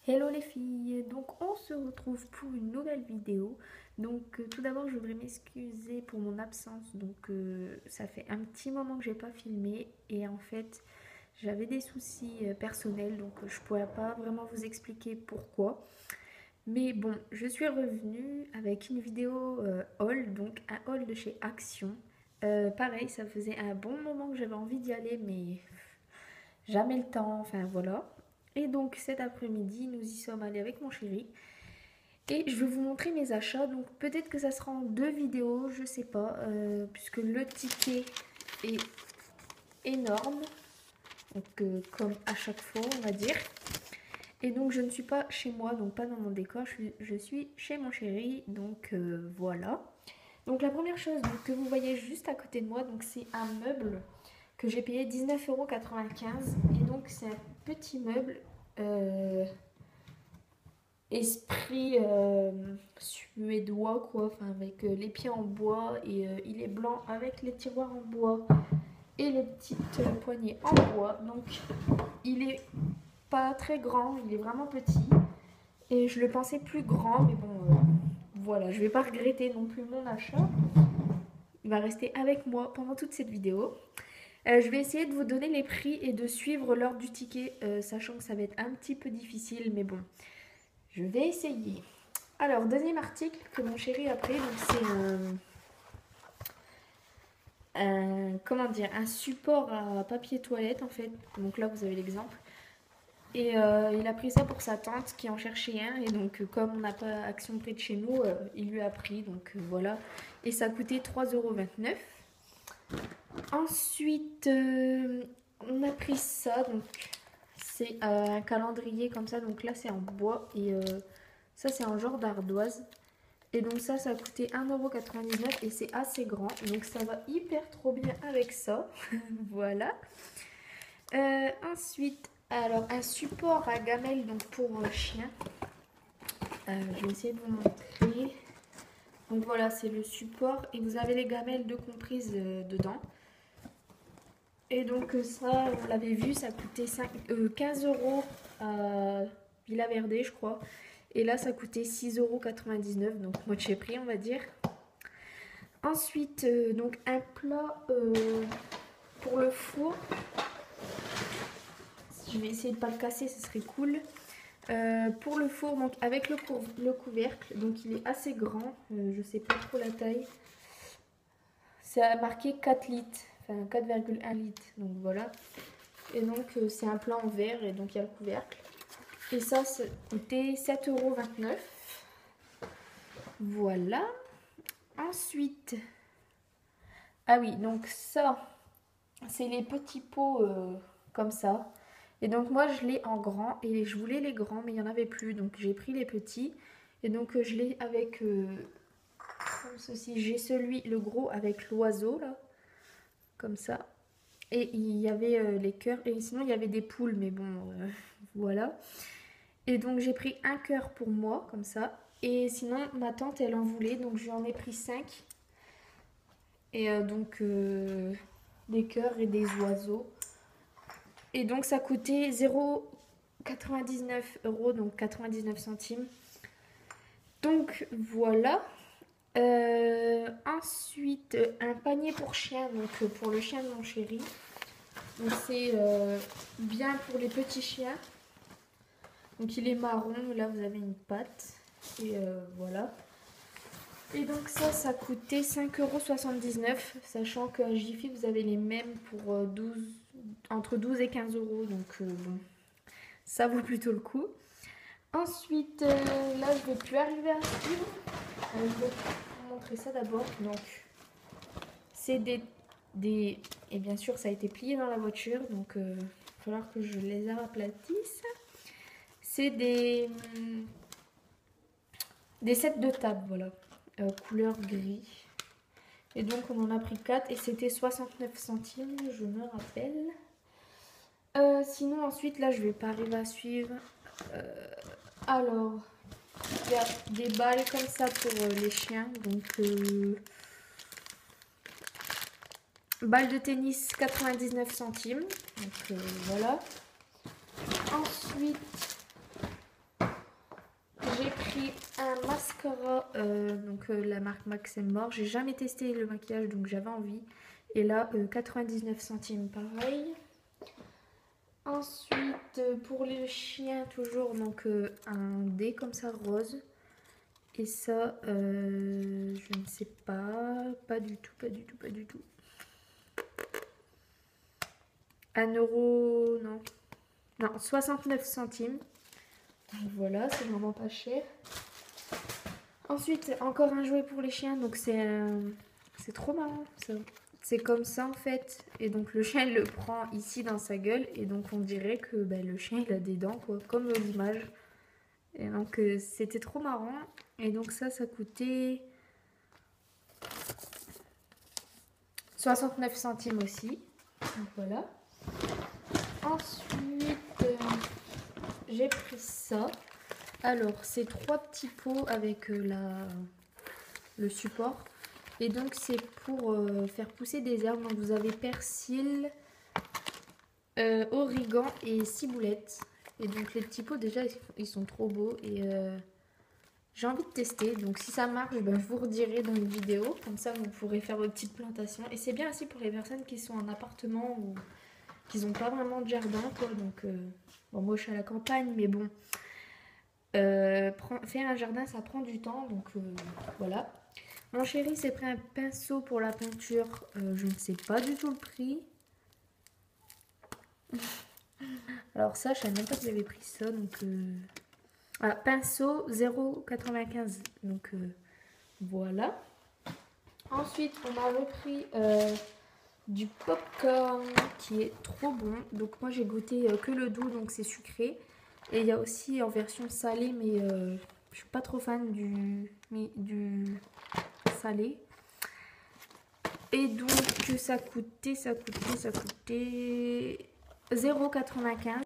Hello les filles, donc on se retrouve pour une nouvelle vidéo. Donc tout d'abord je voudrais m'excuser pour mon absence. Ça fait un petit moment que j'ai pas filmé et en fait j'avais des soucis personnels donc je pourrais pas vraiment vous expliquer pourquoi. Mais bon, je suis revenue avec une vidéo haul, donc un haul de chez Action. Pareil, ça faisait un bon moment que j'avais envie d'y aller mais jamais le temps, enfin voilà. Et donc cet après-midi, nous y sommes allés avec mon chéri. Et je vais vous montrer mes achats. Donc peut-être que ça sera en deux vidéos, je sais pas. Puisque le ticket est énorme. Comme à chaque fois, on va dire. Et donc je ne suis pas chez moi, donc pas dans mon décor. Je suis chez mon chéri. Voilà. Donc la première chose que vous voyez juste à côté de moi, donc c'est un meuble que j'ai payé 19,95 €. Et donc c'est un petit meuble esprit suédois quoi, enfin avec les pieds en bois et il est blanc avec les tiroirs en bois et les petites poignées en bois. Donc il est pas très grand, il est vraiment petit et je le pensais plus grand mais bon voilà, je vais pas regretter non plus mon achat. Il va rester avec moi pendant toute cette vidéo. Je vais essayer de vous donner les prix et de suivre l'ordre du ticket, sachant que ça va être un petit peu difficile, mais bon, je vais essayer. Alors, deuxième article que mon chéri a pris, donc c'est comment dire, un support à papier toilette en fait. Donc là, vous avez l'exemple. Et il a pris ça pour sa tante qui en cherchait un. Et donc, comme on n'a pas Action près de chez nous, il lui a pris. Voilà. Et ça a coûté 3,29 €. Ensuite, on a pris ça. Donc, c'est un calendrier comme ça. Donc là, c'est en bois. Et ça, c'est en genre d'ardoise. Et donc ça a coûté 1,99 € et c'est assez grand. Donc ça va hyper trop bien avec ça. Voilà. Ensuite, alors un support à gamelle donc pour chien. Je vais essayer de vous montrer. Donc voilà, c'est le support et vous avez les gamelles de comprise dedans. Et donc ça, on l'avait vu, ça coûtait 15 € à Villa Verde, je crois. Et là, ça coûtait 6,99 €, donc moitié prix, on va dire. Ensuite, donc un plat pour le four. Je vais essayer de ne pas le casser, ce serait cool. Pour le four, donc avec le couvercle, donc il est assez grand, je sais pas trop la taille. C'est marqué 4 litres, enfin 4,1 litres, donc voilà. Et donc c'est un plat en verre et donc il y a le couvercle. Et ça coûtait 7,29 €. Voilà. Ensuite, ah oui, donc ça, c'est les petits pots comme ça. Et donc moi, je l'ai en grand et je voulais les grands, mais il n'y en avait plus. Donc j'ai pris les petits. Et donc je l'ai avec comme ceci. J'ai le gros avec l'oiseau, là, comme ça. Et il y avait les cœurs. Et sinon, il y avait des poules, mais bon, voilà. Et donc j'ai pris un cœur pour moi, comme ça. Et sinon, ma tante, elle en voulait, donc j'en ai pris 5. Et des cœurs et des oiseaux. Et donc ça coûtait 0,99 €, donc 99 centimes. Donc voilà. Ensuite, un panier pour chien, donc pour le chien de mon chéri. Donc c'est bien pour les petits chiens. Donc il est marron, là vous avez une patte. Et voilà. Et donc ça coûtait 5,79 €, sachant qu'à Jiffy vous avez les mêmes pour entre 12 et 15 €. Donc bon, ça vaut plutôt le coup. Ensuite, là je ne vais plus arriver à suivre. Je vais vous montrer ça d'abord. Donc c'est et bien sûr ça a été plié dans la voiture, donc il va falloir que je les aplatisse. C'est des sets de table, voilà. Couleur gris. Et donc on en a pris 4 et c'était 69 centimes, je me rappelle. Sinon ensuite là je vais pas arriver à suivre. Alors il y a des balles comme ça pour les chiens. Donc balle de tennis 99 centimes. Donc voilà. Ensuite mascara, la marque Max Mort. J'ai jamais testé le maquillage, donc j'avais envie. Et là, 99 centimes, pareil. Ensuite, pour les chiens, toujours, donc un dé comme ça, rose. Et ça, je ne sais pas du tout. 1 €, non, 69 centimes. Donc voilà, c'est vraiment pas cher. Ensuite, encore un jouet pour les chiens, donc c'est trop marrant ça. C'est comme ça en fait, et donc le chien il le prend ici dans sa gueule, et donc on dirait que le chien il a des dents quoi, comme l'image. Et donc c'était trop marrant, et donc ça coûtait 69 centimes aussi, donc voilà. Ensuite, j'ai pris ça. Alors, c'est 3 petits pots avec le support. Et donc, c'est pour faire pousser des herbes. Donc, vous avez persil, origan et ciboulette. Et donc, les petits pots, déjà, ils sont trop beaux. Et j'ai envie de tester. Donc, si ça marche, je vous redirai dans une vidéo. Comme ça, vous pourrez faire vos petites plantations. Et c'est bien aussi pour les personnes qui sont en appartement ou qui n'ont pas vraiment de jardin, quoi. Donc, bon, moi, je suis à la campagne, mais bon. Faire un jardin, ça prend du temps. Donc, voilà. Mon chéri s'est pris un pinceau pour la peinture. Je ne sais pas du tout le prix. Alors ça, je ne savais même pas que j'avais pris ça. Donc, pinceau 0,95. Donc, voilà. Ensuite, on a repris du popcorn qui est trop bon. Donc, moi, j'ai goûté que le doux, donc c'est sucré. Et il y a aussi en version salée, mais je suis pas trop fan du salé. Et donc ça coûtait 0,95.